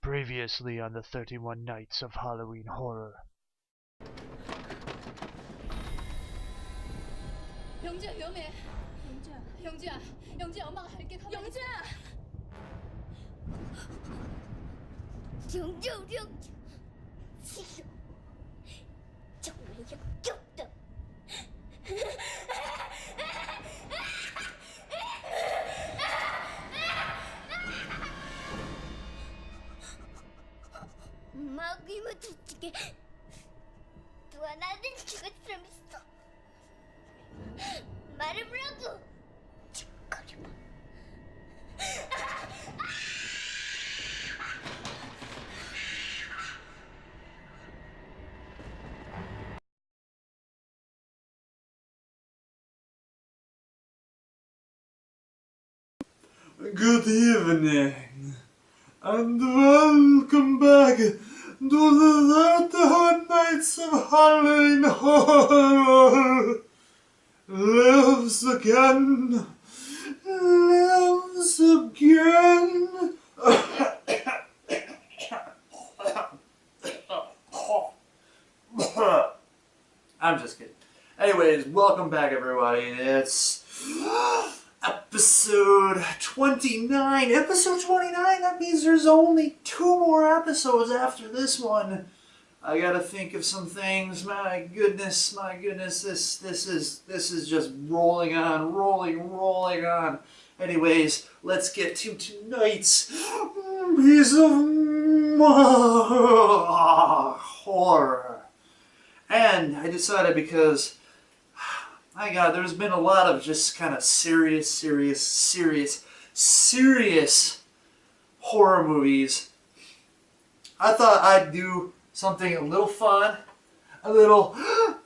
Previously on the 31 Nights of Halloween Horror. 영주야 위험해. 영주야 엄마가 갈게. 영주야. 영주 싫어. 정말 역겹다. 마귀만 어떻게 또 하나는 죽을 사람 있어. 말해보라고. 짓거리마. Good evening, and welcome back to the 31 Nights of Halloween Horror. Lives again. I'm just kidding. Anyways, welcome back everybody. It's episode 29. Episode 29, that means there's only 2 more episodes after this one. I gotta think of some things. My goodness, this is just rolling on, rolling on. Anyways, let's get to tonight's piece of horror. And I decided because, my God, there's been a lot of just kind of serious horror movies. I thought I'd do something a little fun, a little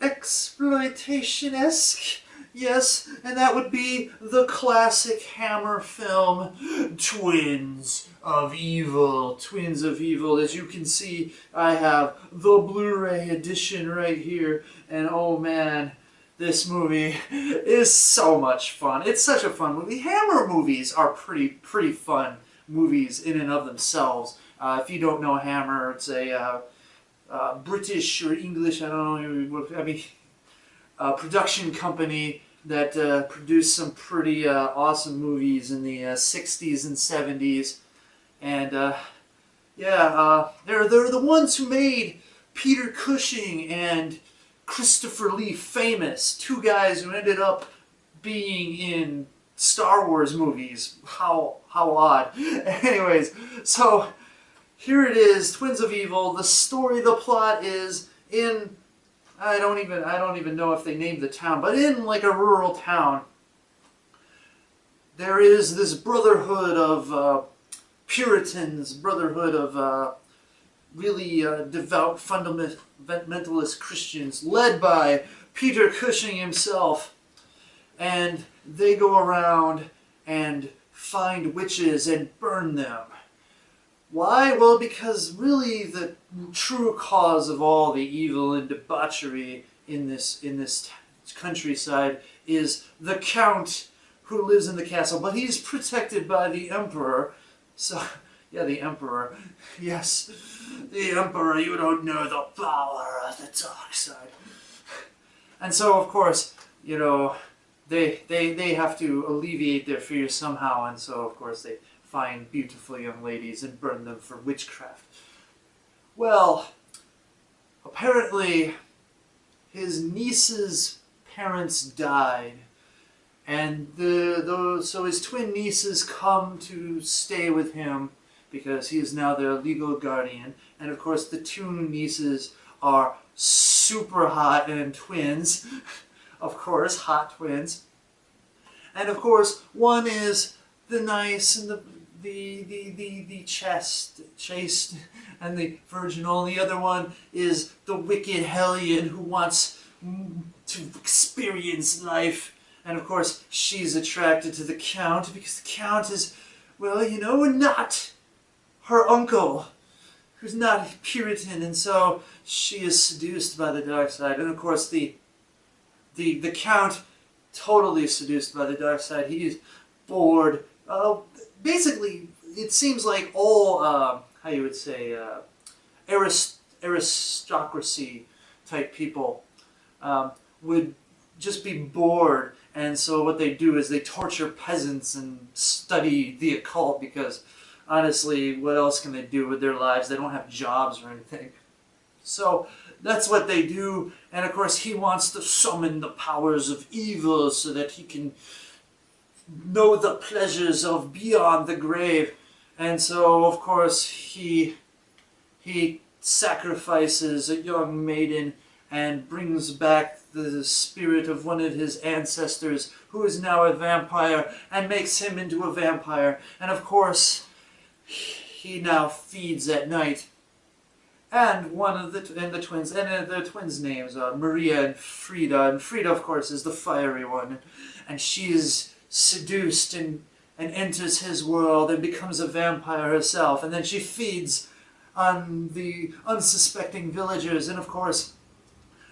exploitation-esque. Yes, and that would be the classic Hammer film, Twins of Evil. Twins of Evil. As you can see, I have the Blu-ray edition right here, and oh man, this movie is so much fun. It's such a fun movie. Hammer movies are pretty fun movies in and of themselves. If you don't know Hammer, it's a British or English, I don't know, I mean, production company that produced some pretty awesome movies in the 60s and 70s. And they're the ones who made Peter Cushing and Christopher Lee famous. 2 guys who ended up being in Star Wars movies. How odd. Anyways, so here it is, Twins of Evil. The story, the plot is in, I don't even know if they named the town, but in like a rural town, there is this brotherhood of Puritans, brotherhood of really devout fundamentalist Christians, led by Peter Cushing himself, and they go around and find witches and burn them. Why? Well, because really the true cause of all the evil and debauchery in this countryside is the Count who lives in the castle, but he's protected by the Emperor. So, yeah, the Emperor. Yes, the Emperor. You don't know the power of the dark side. And so, of course, you know, they have to alleviate their fears somehow, and so, of course, they find beautiful young ladies and burn them for witchcraft. Well, apparently his niece's parents died, and so his twin nieces come to stay with him because he is now their legal guardian. And of course the 2 nieces are super hot and twins. Of course, hot twins. And of course one is the nice and the chaste and the virginal, and the other one is the wicked hellion who wants to experience life. And of course she's attracted to the Count because the Count is, well, you know, not her uncle, who's not Puritan, and so she is seduced by the dark side. And of course the Count, totally seduced by the dark side. He is bored. Basically, it seems like all how you would say, aristocracy type people would just be bored, and so what they do is they torture peasants and study the occult, because honestly, what else can they do with their lives? They don't have jobs or anything. So that's what they do, and of course he wants to summon the powers of evil so that he can know the pleasures of beyond the grave. And so of course he sacrifices a young maiden and brings back the spirit of one of his ancestors, who is now a vampire, and makes him into a vampire. And of course he now feeds at night. And one of the twins' names are Maria and Frida. And Frida, of course, is the fiery one. And she is seduced and enters his world and becomes a vampire herself. And then she feeds on the unsuspecting villagers. And of course,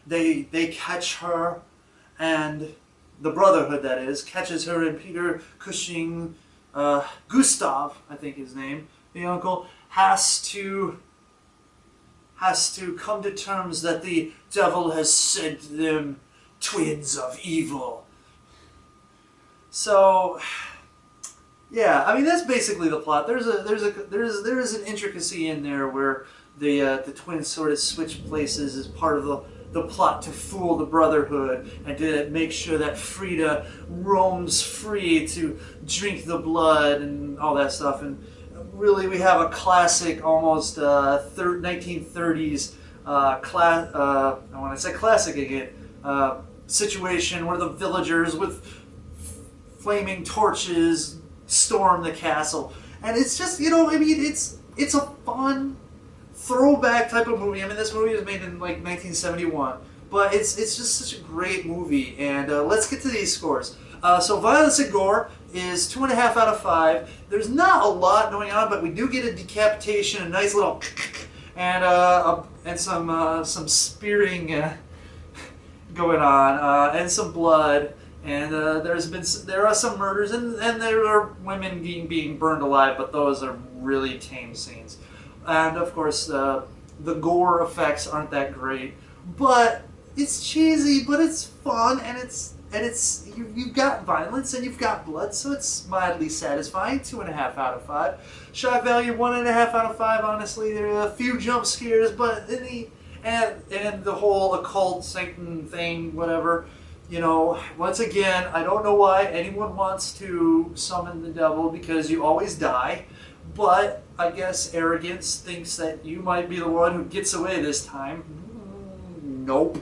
they catch her, and the Brotherhood, that is, catches her, and Peter Cushing, Gustav, I think his name, the uncle, has to come to terms that the devil has sent them twins of evil. So, yeah, I mean that's basically the plot. There is an intricacy in there where the twins sort of switch places as part of the plot to fool the Brotherhood and to make sure that Frida roams free to drink the blood and all that stuff. And really, we have a classic, almost 1930s I want to say classic again, situation where the villagers with flaming torches storm the castle, and it's just, I mean, it's a fun throwback type of movie. I mean, this movie was made in like 1971, but it's just such a great movie. And let's get to these scores. So Violence and Gore is 2.5 out of 5. There's not a lot going on, but we do get a decapitation, a nice little and some spearing going on, and some blood. And there are some murders, and there are women being burned alive, but those are really tame scenes. And of course, the gore effects aren't that great, but it's cheesy, but it's fun, and you've got violence and you've got blood, so it's mildly satisfying. 2.5 out of 5. Shock value 1.5 out of 5. Honestly, there are a few jump scares, but and the whole occult Satan thing, whatever. Once again, I don't know why anyone wants to summon the devil, because you always die. But I guess arrogance thinks that you might be the one who gets away this time. Nope.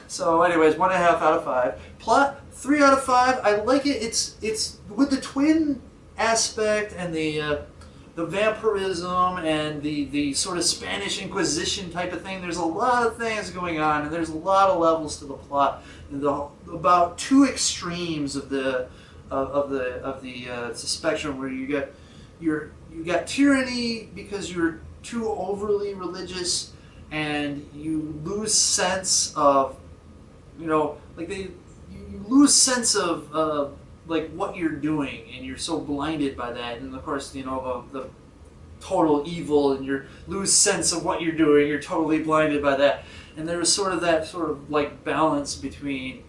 So anyways, 1.5 out of 5. Plot, 3 out of 5. I like it. It's with the twin aspect and the vampirism and the sort of Spanish Inquisition type of thing. There's a lot of things going on, and there's a lot of levels to the plot. About two extremes of the spectrum, where you got tyranny because you're too overly religious, and you lose sense of you lose sense of like what you're doing, and you're so blinded by that. And of course, the total evil, and you lose sense of what you're doing. You're totally blinded by that. And there was sort of like balance between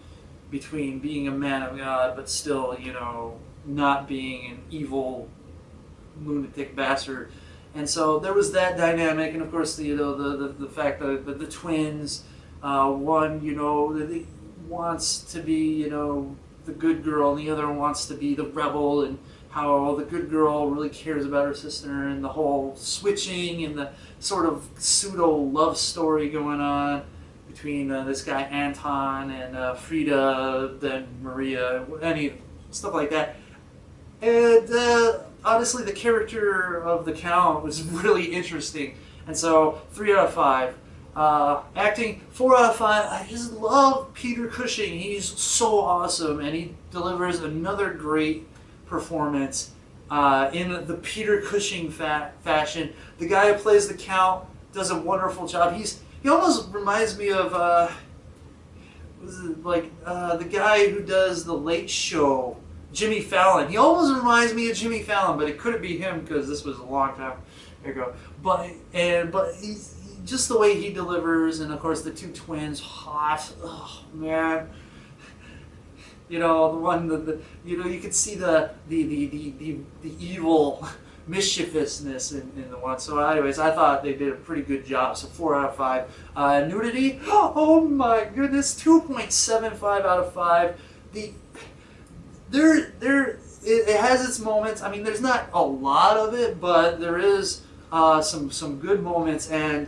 being a man of God, but still, not being an evil lunatic bastard. And so there was that dynamic, and of course, the fact that the twins, one, wants to be, the good girl, and the other one wants to be the rebel, and how the good girl really cares about her sister, and the whole switching and the sort of pseudo love story going on between this guy Anton and Frida, then Maria, stuff like that. And honestly, the character of the Count was really interesting, and so 3 out of 5. Acting, 4 out of 5. I just love Peter Cushing. He's so awesome, and he delivers another great performance in the Peter Cushing fashion. The guy who plays the Count does a wonderful job. He almost reminds me of the guy who does the Late Show, Jimmy Fallon. He almost reminds me of Jimmy Fallon, but it couldn't be him because this was a long time There you go. But just the way he delivers, and of course the two twins, hot. Oh man. You know, the one, you could see the evil mischievousness in the one. So anyways, I thought they did a pretty good job. So 4 out of 5. Nudity, oh my goodness, 2.75 out of 5. It has its moments. I mean, there's not a lot of it, but there is some good moments and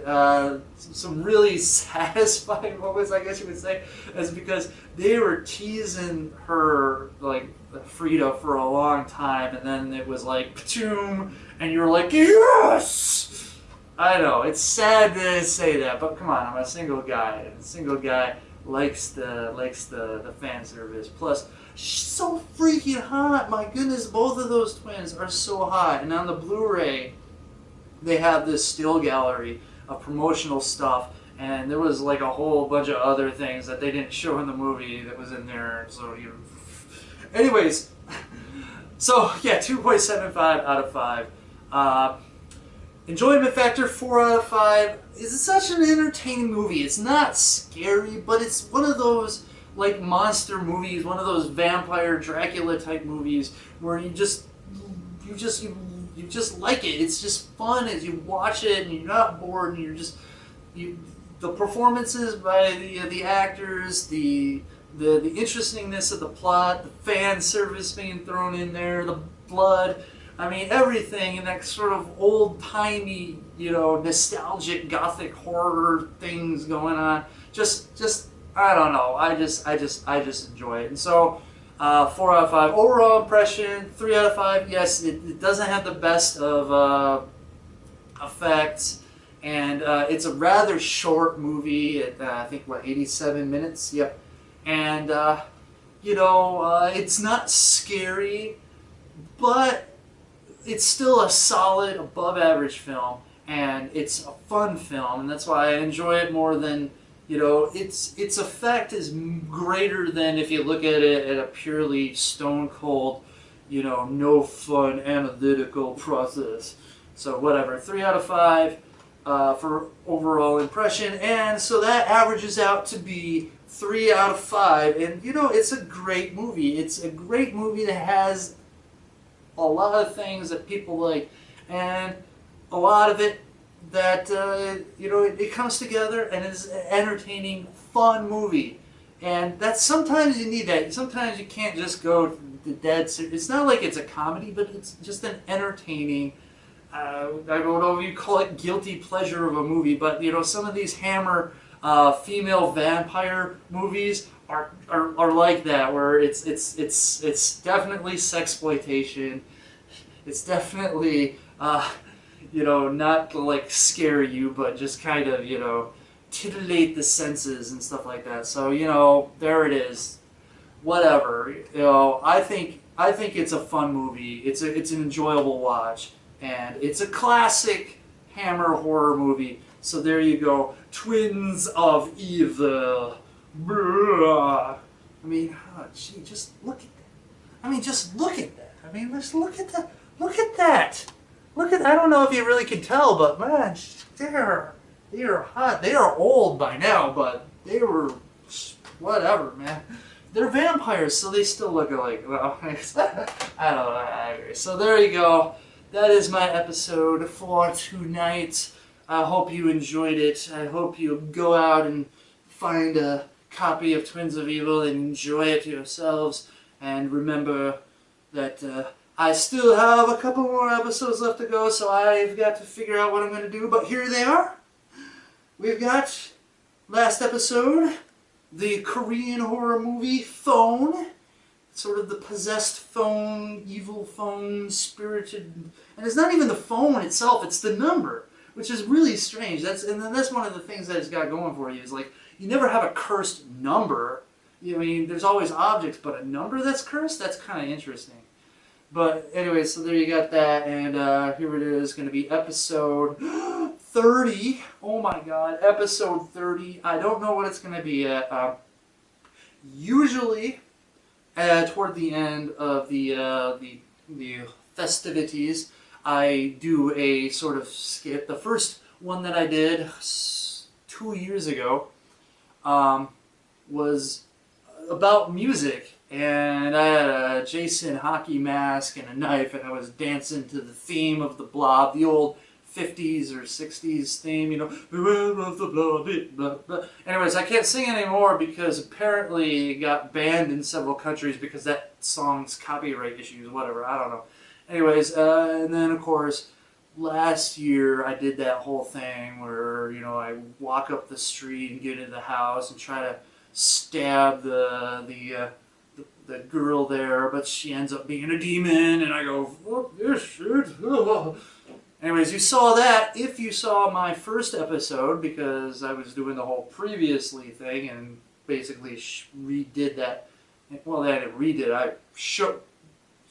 some really satisfying moments, I guess you would say, is because they were teasing her, like, Frida for a long time, and then it was like, pachoom, and you were like, yes! I know, it's sad to say that, but come on, I'm a single guy, and a single guy likes the fan service. Plus, she's so freaking hot, my goodness, both of those twins are so hot, and on the Blu-ray, they have this still gallery of promotional stuff, and there was like a whole bunch of other things that they didn't show in the movie that was in there. So anyways, so yeah, 2.75 out of 5. Enjoyment factor 4 out of 5. It's such an entertaining movie. It's not scary, but it's one of those like monster movies, one of those vampire Dracula type movies where you just like it. It's just fun as you watch it, and you're not bored, and the performances by the actors, the interestingness of the plot, the fan service being thrown in there, the blood, I mean everything, and that sort of old timey, nostalgic gothic horror things going on. Just I don't know. I just enjoy it, and so. 4 out of 5. Overall impression, 3 out of 5. Yes, it doesn't have the best of effects, and it's a rather short movie. I think, 87 minutes? Yep. And, it's not scary, but it's still a solid, above average film, and it's a fun film, and that's why I enjoy it more than... its effect is greater than if you look at it at a purely stone cold, no fun analytical process. So whatever, 3 out of 5 for overall impression, and so that averages out to be 3 out of 5. And it's a great movie. It's a great movie that has a lot of things that people like, and a lot of it that it comes together and is an entertaining, fun movie, and that's sometimes you need that. Sometimes you can't just go to dead serious. It's not like it's a comedy, but it's just an entertaining. I don't know if you call it guilty pleasure of a movie, but some of these Hammer female vampire movies are like that, where it's definitely sexploitation. It's definitely. Not to like scare you, but just kind of, titillate the senses and stuff like that. So, there it is. Whatever. I think it's a fun movie. It's an enjoyable watch, and it's a classic Hammer horror movie. So there you go. Twins of Evil. Blah. I mean, gee, just look at that. I mean, just look at that. I mean, let's look at that. Look at that. I don't know if you really can tell, but man, they are hot. They are old by now, but they were, whatever, man. They're vampires, so they still look alike. Well, I don't know, I agree. So there you go. That is my episode for tonight. I hope you enjoyed it. I hope you go out and find a copy of Twins of Evil and enjoy it yourselves. And remember that, I still have a couple more episodes left to go, so I've got to figure out what I'm going to do. But here they are. We've got, last episode, the Korean horror movie Phone. Sort of the possessed phone, evil phone, spirited... And it's not even the phone itself, it's the number, which is really strange. That's one of the things that it's got going for you, is like, you never have a cursed number. I mean, there's always objects, but a number that's cursed? That's kind of interesting. But anyway, so there you got that, and here it is, going to be episode 30. Oh my god, episode 30. I don't know what it's going to be at. Usually, toward the end of the festivities, I do a sort of skit. The first one that I did 2 years ago was about music, and I had a Jason hockey mask and a knife, and I was dancing to the theme of the Blob, the old 50s or 60s theme, you know, beware of the blob, blah, blah. Anyways, I can't sing anymore because apparently it got banned in several countries because that song's copyright issues, whatever, I don't know. Anyways, and then of course, last year I did that whole thing where, you know, I walk up the street and get into the house and try to stab the girl there, but she ends up being a demon, and I go, fuck this shit. Anyways, you saw that if you saw my first episode, because I was doing the whole previously thing and basically redid that. Well, I didn't read it. I showed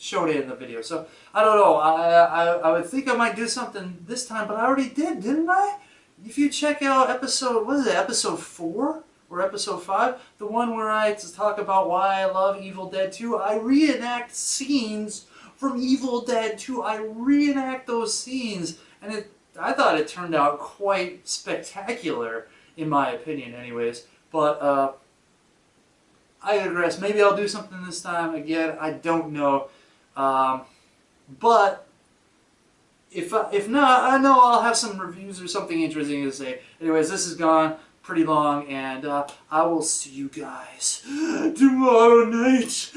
it in the video. So, I don't know. I would think I might do something this time, but I already did, didn't I? If you check out episode, what is it, episode 4? Or episode 5, the one where I talk about why I love Evil Dead 2, I reenact scenes from Evil Dead 2. I reenact those scenes, and I thought it turned out quite spectacular, in my opinion anyways. But I digress. Maybe I'll do something this time again. I don't know. But if not, I know I'll have some reviews or something interesting to say. Anyways, this is gone pretty long, and I will see you guys tomorrow night.